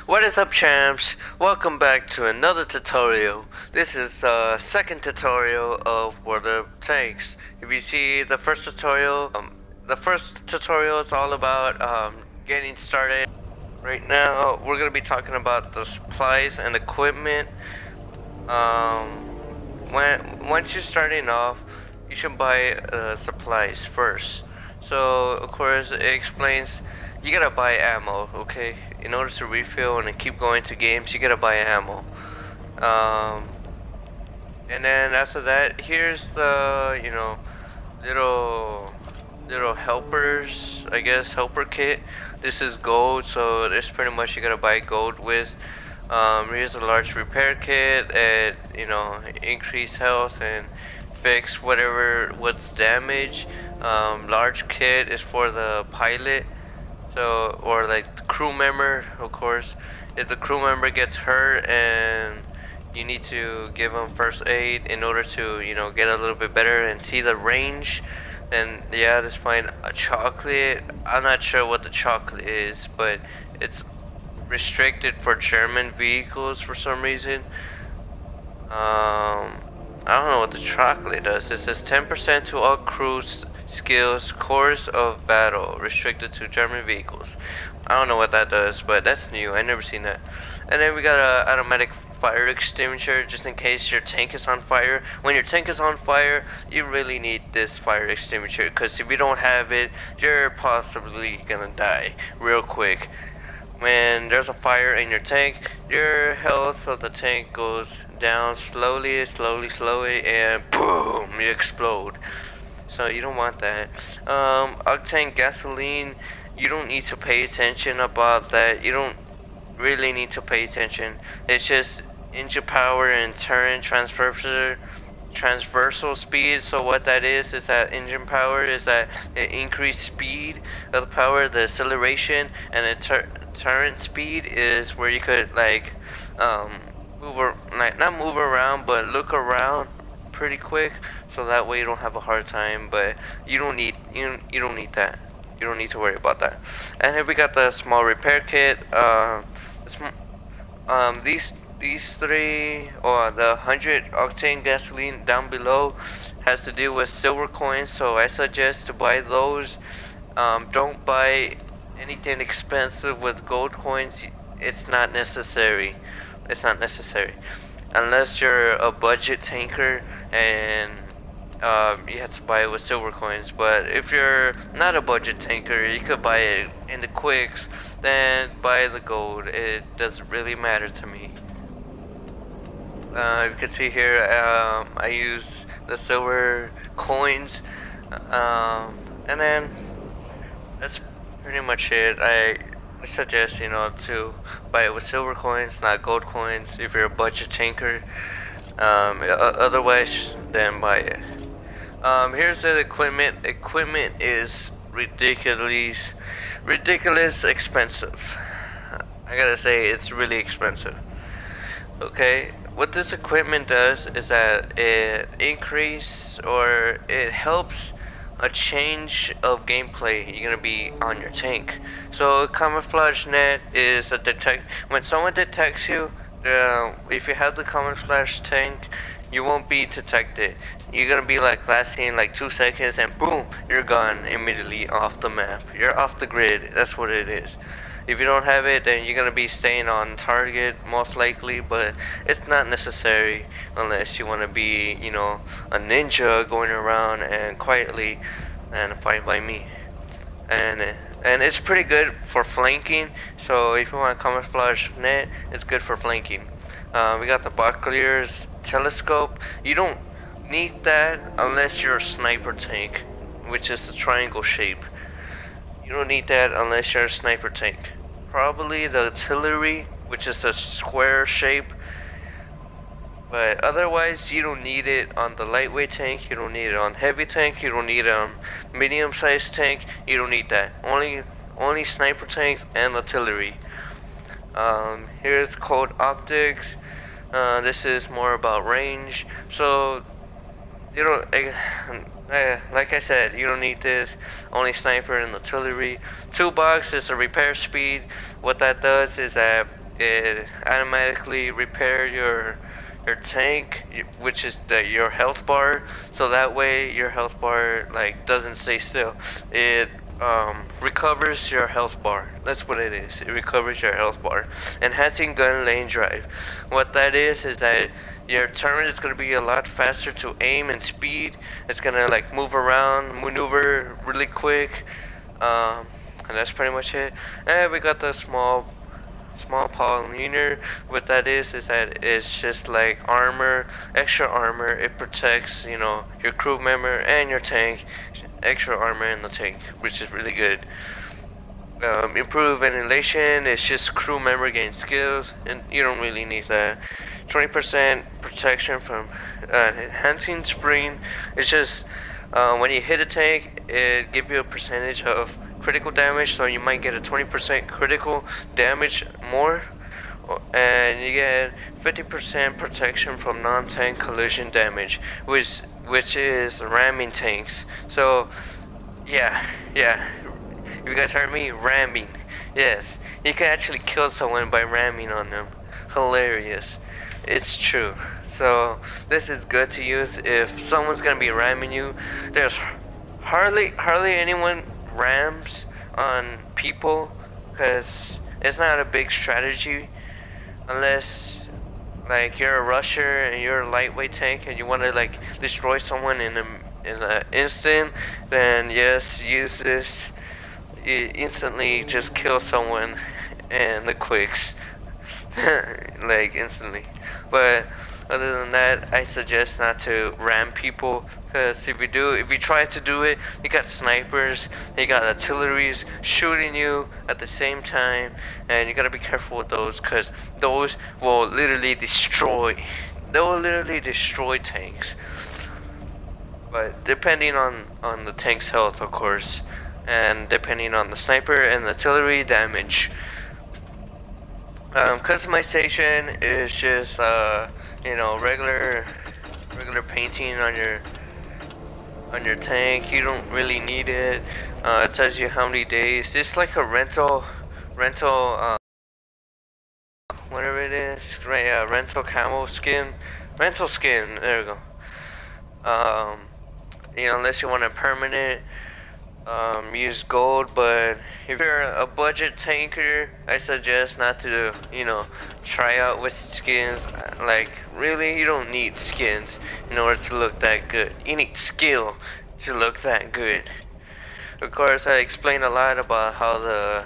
What is up, champs? Welcome back to another tutorial. This is the second tutorial of World of Tanks. If you see the first tutorial, is all about getting started. Right now, we're gonna be talking about the supplies and equipment. Once you're starting off, you should buy supplies first. So of course it explains you gotta buy ammo, okay? In order to refill and keep going to games, you gotta buy ammo. And then after that, here's the little helpers, I guess, helper kit. This is gold, so there's pretty much you gotta buy gold with. Here's a large repair kit and increase health and fix what's damaged. Large kit is for the pilot, so, or like the crew member, of course. If the crew member gets hurt and you need to give them first aid in order to get a little bit better and see the range, then yeah, that's fine. A chocolate, I'm not sure what the chocolate is, but it's restricted for German vehicles for some reason. I don't know what the chocolate does. It says 10% to all crew skills, course of battle, restricted to German vehicles. I don't know what that does, but that's new. I never seen that. And then we got a automatic fire extinguisher, just in case your tank is on fire. When your tank is on fire, you really need this fire extinguisher, because if you don't have it, you're possibly gonna die real quick. When there's a fire in your tank, your health of the tank goes down slowly, and boom, you explode. So you don't want that. Octane gasoline, you don't need to pay attention about that. You don't really need to pay attention. It's just engine power and turn transversal speed. So what that is that engine power is that the increased speed of the power, the acceleration, and the turret speed is where you could not move around, but look around pretty quick, so that way you don't have a hard time. But you don't need that. You don't need to worry about that. And here we got the small repair kit. These three, or the 100 octane gasoline down below, has to do with silver coins, so I suggest to buy those. Don't buy anything expensive with gold coins. It's not necessary. Unless you're a budget tanker and you have to buy it with silver coins. But if you're not a budget tanker, you could buy it in the quicks, then buy the gold. It doesn't really matter to me. You can see here, I use the silver coins, and then that's pretty much it. I suggest to buy it with silver coins, not gold coins, if you're a budget tanker. Otherwise, then buy it. Here's the equipment. Equipment is ridiculous expensive. I gotta say, it's really expensive. Okay, what this equipment does is that it helps a change of gameplay. You're gonna be on your tank. So camouflage net is a when someone detects you, if you have the camouflage tank, you won't be detected. You're gonna be lasting 2 seconds, and boom, you're gone immediately off the map. You're off the grid. That's what it is. If you don't have it, then you're gonna be staying on target most likely, but it's not necessary unless you want to be a ninja going around and quietly and fight by me. And it's pretty good for flanking. So if you want a camouflage net, it's good for flanking. We got the Bucklier's telescope. You don't need that unless you're a sniper tank, which is the triangle shape. You don't need that unless you're a sniper tank. Probably the artillery, which is a square shape. But otherwise, you don't need it on the lightweight tank. You don't need it on heavy tank. You don't need it on medium-sized tank. You don't need that. Only sniper tanks and artillery. Here's code optics. This is more about range. So like I said, you don't need this. Only sniper and artillery. Toolbox is a repair speed. What that does is that it automatically repair your tank, which is your health bar, so that way your health bar like doesn't stay still. It recovers your health bar. That's what it is. It recovers your health bar. Enhancing gun lane drive. What that is that your turret is gonna be a lot faster to aim and speed. It's gonna like move around, maneuver really quick. And that's pretty much it. And we got the small polymer. What that is that it's just like armor, extra armor. It protects, you know, your crew member and your tank. Extra armor in the tank, which is really good. Improve ventilation. It's just crew member gain skills, and you don't really need that. 20% protection from enhancing spring. It's just when you hit a tank, it gives you a percentage of critical damage, so you might get a 20% critical damage more, and you get 50% protection from non-tank collision damage, which is ramming tanks. So yeah, you guys heard me, ramming. Yes, you can actually kill someone by ramming on them. Hilarious. It's true. So this is good to use if someone's gonna be ramming you. There's hardly anyone rams on people, because it's not a big strategy unless like you're a rusher and you're a lightweight tank and you want to like destroy someone in an instant. Then yes, use this. You instantly just kill someone and the quicks like instantly. But other than that, I suggest not to ram people, because if you try to do it, you got snipers, you got artilleries shooting you at the same time, and you gotta be careful with those, because those will literally destroy tanks. But depending on the tank's health, of course, and depending on the sniper and the artillery damage. Customization is just you know, regular painting on your tank. You don't really need it. It tells you how many days. It's like a rental whatever it is, right? Yeah, rental camo skin, rental skin. There we go. You know, unless you want a permanent, use gold. But if you're a budget tanker, I suggest not to, you know, try out with skins. Like, really, you don't need skins in order to look that good. You need skill to look that good. Of course, I explained a lot about how the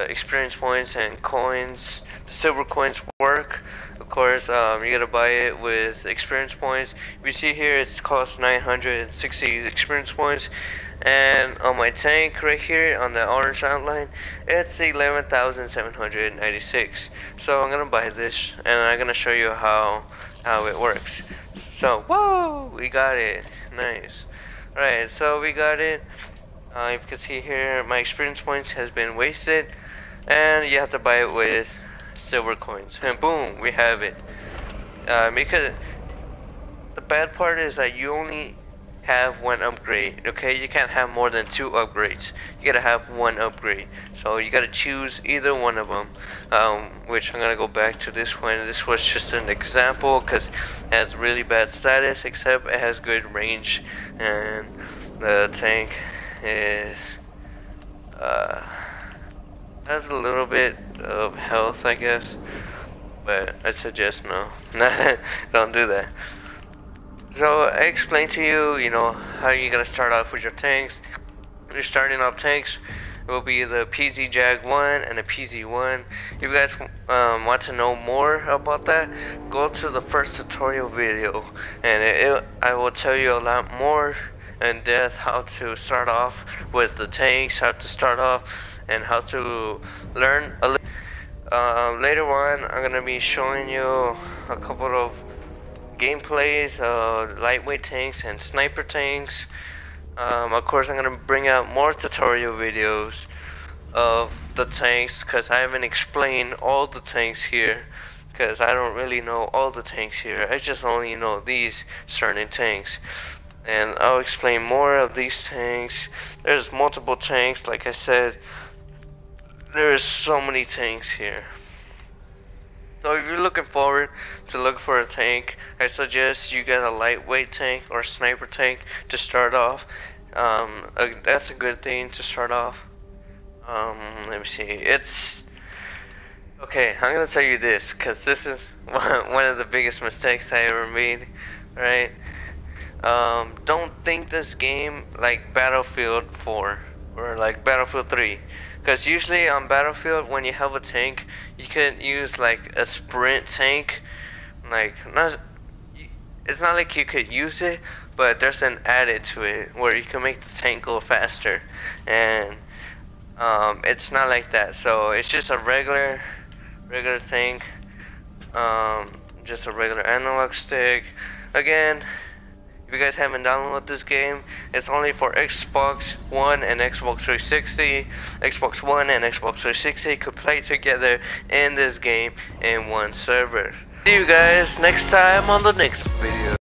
experience points and coins, the silver coins work. Of course, you gotta buy it with experience points. If you see here, it costs 960 experience points, and on my tank right here on the orange outline, it's 11,796. So I'm gonna buy this, and I'm gonna show you how it works. So whoa, we got it. Nice. Alright, so we got it. You can see here, my experience points has been wasted, and you have to buy it with silver coins, and boom, we have it. Because the bad part is that you only have one upgrade. Okay, you can't have more than 2 upgrades. You gotta have 1 upgrade, so you gotta choose either one of them. Which I'm gonna go back to this one. This was just an example because it has really bad status, except it has good range, and the tank is has a little bit of health, I guess, but I suggest no. Don't do that. So I explained to you, you know, how you're gonna start off with your tanks. When you're starting off tanks, it will be the PZ Jag 1 and the PZ1. If you guys want to know more about that, go to the first tutorial video, and I will tell you a lot more in depth how to start off with the tanks, how to start off, and how to learn a little. Later on, I'm gonna be showing you a couple of gameplays of lightweight tanks and sniper tanks. Of course, I'm gonna bring out more tutorial videos of the tanks, because I haven't explained all the tanks here, because I don't really know all the tanks here. I just only know these certain tanks, and I'll explain more of these tanks. There's multiple tanks, like I said. There's so many tanks here. So if you're looking forward to look for a tank, I suggest you get a lightweight tank or sniper tank to start off. That's a good thing to start off. Let me see. It's okay. I'm gonna tell you this because this is one of the biggest mistakes I ever made. Right? Don't think this game like Battlefield 4 or like Battlefield 3. Because usually on Battlefield, when you have a tank, you can use like a sprint tank. Like, it's not like you could use it, but there's an added to it where you can make the tank go faster. And it's not like that. So it's just a regular tank. Just a regular analog stick. Again, if you guys haven't downloaded this game, it's only for Xbox One and Xbox 360. Xbox One and Xbox 360 could play together in this game in one server. See you guys next time on the next video.